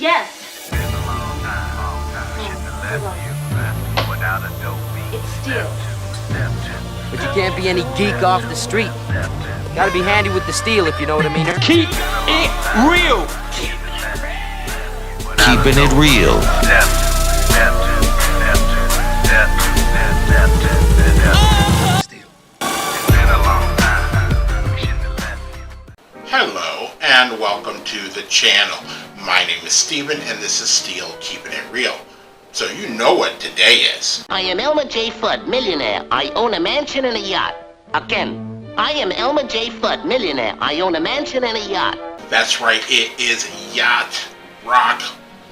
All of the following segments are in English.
Yes. It's steel. But you can't be any geek off the street. Gotta be handy with the steel, if you know what I mean. Keep it real. Keeping it real. Hello and welcome to the channel. My name is Steven and this is Steel Keeping It Real. So you know what today is. I am Elmer J. Fudd, millionaire. I own a mansion and a yacht. Again, I am Elmer J. Fudd, millionaire. I own a mansion and a yacht. That's right, it is Yacht Rock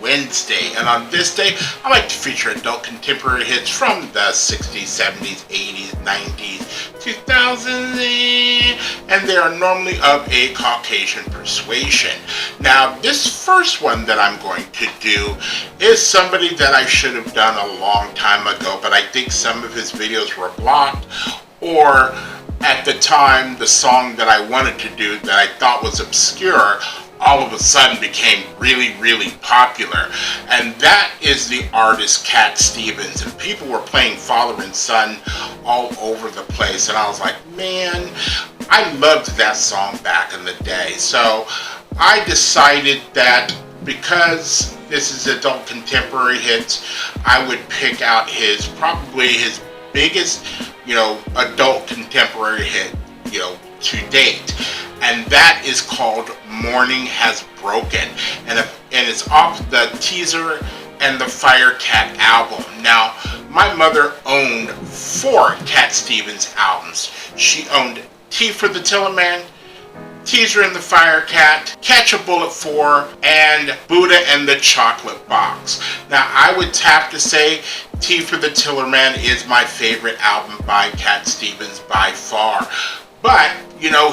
Wednesday. And on this day, I like to feature adult contemporary hits from the 60s, 70s, 80s, 90s, 2000s, and they are normally of a Caucasian persuasion. Now, this first one that I'm going to do is somebody that I should have done a long time ago, but I think some of his videos were blocked, or at the time, the song that I wanted to do that I thought was obscure all of a sudden became really, really popular. And that is the artist Cat Stevens. And people were playing Father and Son all over the place. And I was like, man, I loved that song back in the day. So I decided that because this is adult contemporary hits, I would pick out probably his biggest, adult contemporary hit, to date. And that is called Morning Has Broken. And it's off the Teaser and the Firecat album. Now, my mother owned 4 Cat Stevens albums. She owned T for the Tillerman, Teaser and the Firecat, Catch a Bullet 4, and Buddha and the Chocolate Box. Now, I would have to say T for the Tillerman is my favorite album by Cat Stevens by far. But,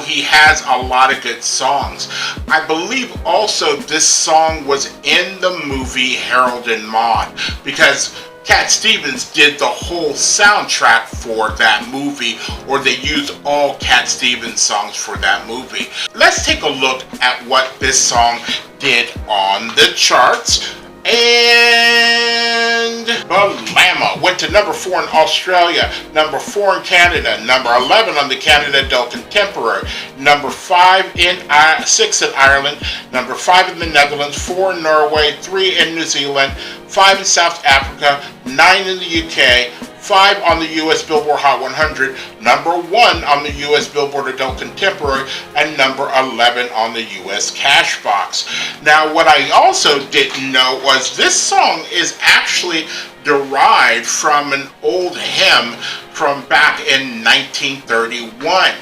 he has a lot of good songs. I believe also this song was in the movie Harold and Maude, because Cat Stevens did the whole soundtrack for that movie, or they used all Cat Stevens songs for that movie. Let's take a look at what this song did on the charts. And Balama went to number 4 in Australia, number 4 in Canada, number 11 on the Canada Adult Contemporary, number 6 in Ireland, number 5 in the Netherlands, 4 in Norway, 3 in New Zealand, 5 in South Africa, 9 in the UK, 5 on the US Billboard Hot 100, number 1 on the US Billboard Adult Contemporary, and number 11 on the US Cashbox. Now, what I also didn't know was this song is actually derived from an old hymn from back in 1931.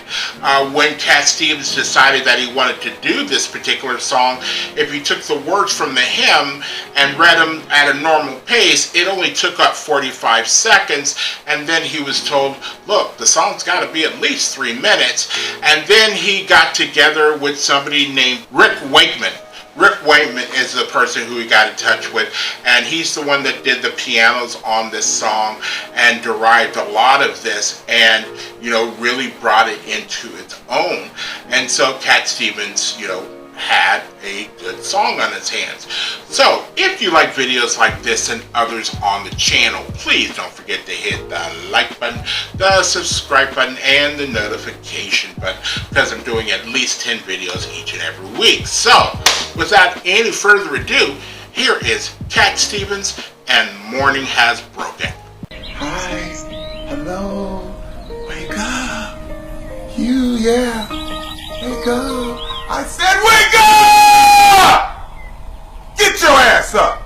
When Cat Stevens decided that he wanted to do this particular song, if he took the words from the hymn and read them at a normal pace, it only took up 45 seconds, and then he was told, look, the song's got to be at least 3 minutes, and then he got together with somebody named Rick Wakeman. Rick Wakeman is the person who he got in touch with, and he's the one that did the pianos on this song and derived a lot of this and, really brought it into its own. And so Cat Stevens, had a good song on his hands. So, if you like videos like this and others on the channel, please don't forget to hit the like button, the subscribe button, and the notification button, because I'm doing at least 10 videos each and every week. So, without any further ado, here is Cat Stevens and Morning Has Broken. Hi, hello, wake up, wake up. I said wake up! Get your ass up!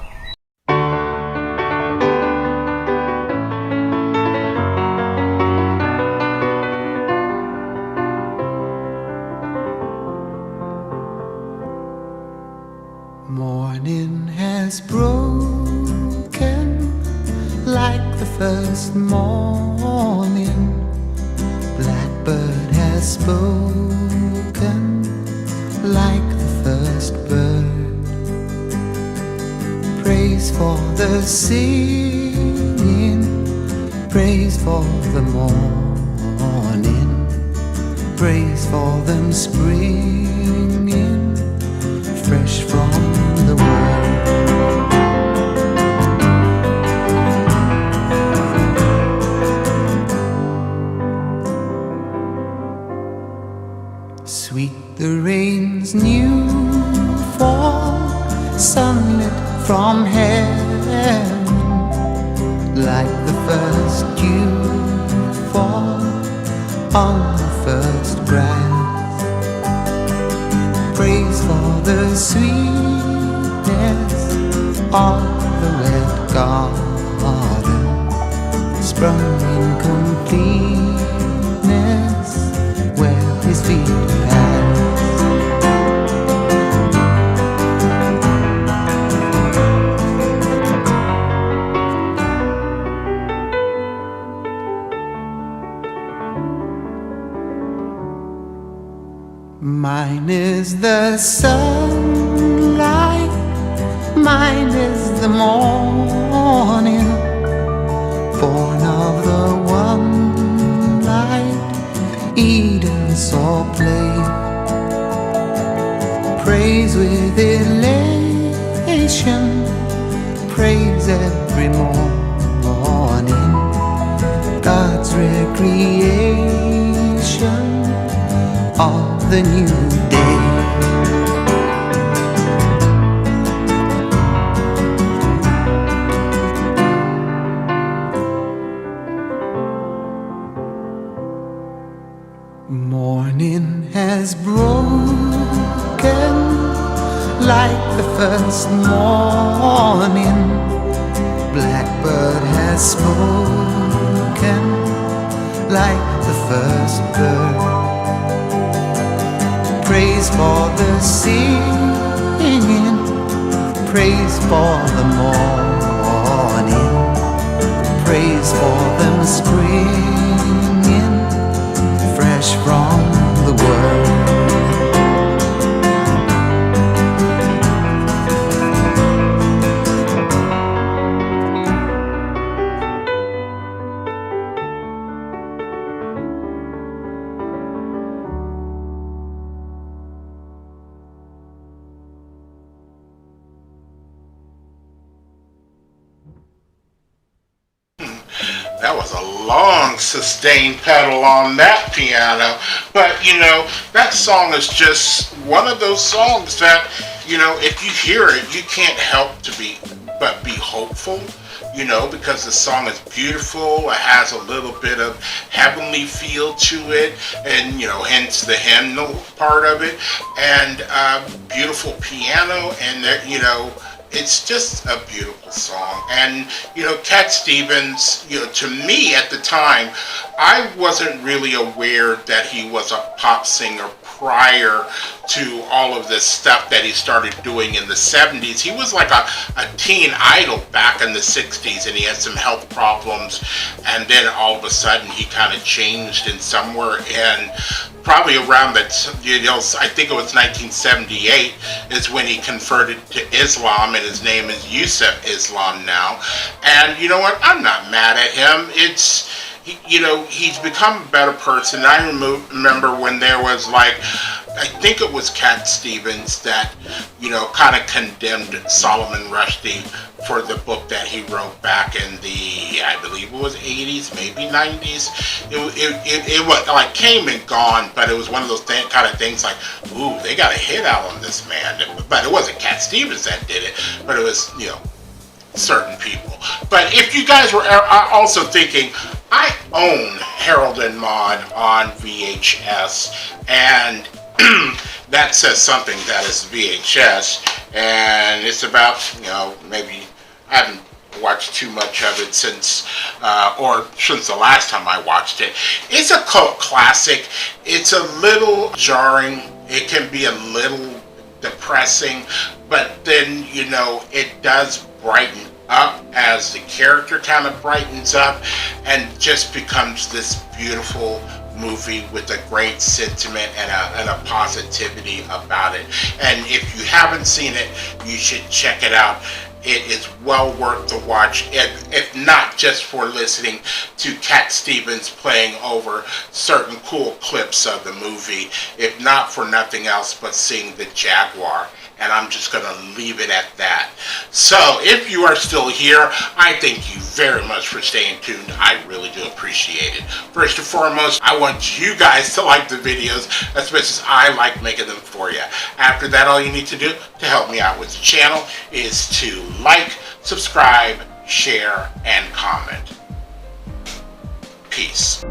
Morning has broken like the first morning. Blackbird has spoken like the first bird. Praise for the singing, praise for the morning, praise for them springing fresh from the world. sunlit from heaven, like the first dew fall on the first grass. Praise for the sweetness of the wet garden, sprung in completeness where his feet pass. Mine is the sunlight, mine is the morning, born of the one light Eden saw play. Praise with elation, praise every morning, God's recreation of the new day. Morning has broken like the first morning. Blackbird has spoken like the first bird. Praise for the singing, praise for the morning, praise for them springing fresh from the world. That was a long sustained pedal on that piano. But, you know, that song is just one of those songs that, you know, if you hear it, you can't help but be hopeful, you know, because the song is beautiful. It has a little bit of heavenly feel to it, and, you know, hence the hymnal part of it, and beautiful piano, and, you know, it's just a beautiful song. And, you know, Cat Stevens, you know, to me at the time, I wasn't really aware that he was a pop singer prior to all of this stuff that he started doing in the 70s. He was like a teen idol back in the 60s, and he had some health problems, and then all of a sudden he kind of changed in somewhere, and probably around that, you know, I think it was 1978 is when he converted to Islam, and his name is Yusuf Islam now. And you know what? I'm not mad at him. It's, you know, he's become a better person. I remember when there was like, I think it was Cat Stevens that, you know, kind of condemned Solomon Rushdie for the book that he wrote back in the, I believe it was 80s, maybe 90s. It was like came and gone, but it was one of those kind of things like, ooh, they got a hit out on this man. But it wasn't Cat Stevens that did it, but it was, you know, certain people. But if you guys were also thinking, I own Harold and Maude on VHS, and that says something that is VHS, and it's about, you know, maybe I haven't watched too much of it since the last time I watched it. It's a cult classic. It's a little jarring. It can be a little depressing, but then, you know, it does brighten up as the character kind of brightens up and just becomes this beautiful movie with a great sentiment and a positivity about it. And if you haven't seen it, you should check it out. It is well worth the watch, if not just for listening to Cat Stevens playing over certain cool clips of the movie, if not for nothing else but seeing the Jaguar. And I'm just just going to leave it at that. So if you are still here, I thank you very much for staying tuned. I really do appreciate it. First and foremost, I want you guys to like the videos as much as I like making them for you. After that, all you need to do to help me out with the channel is to like, subscribe, share, and comment. Peace.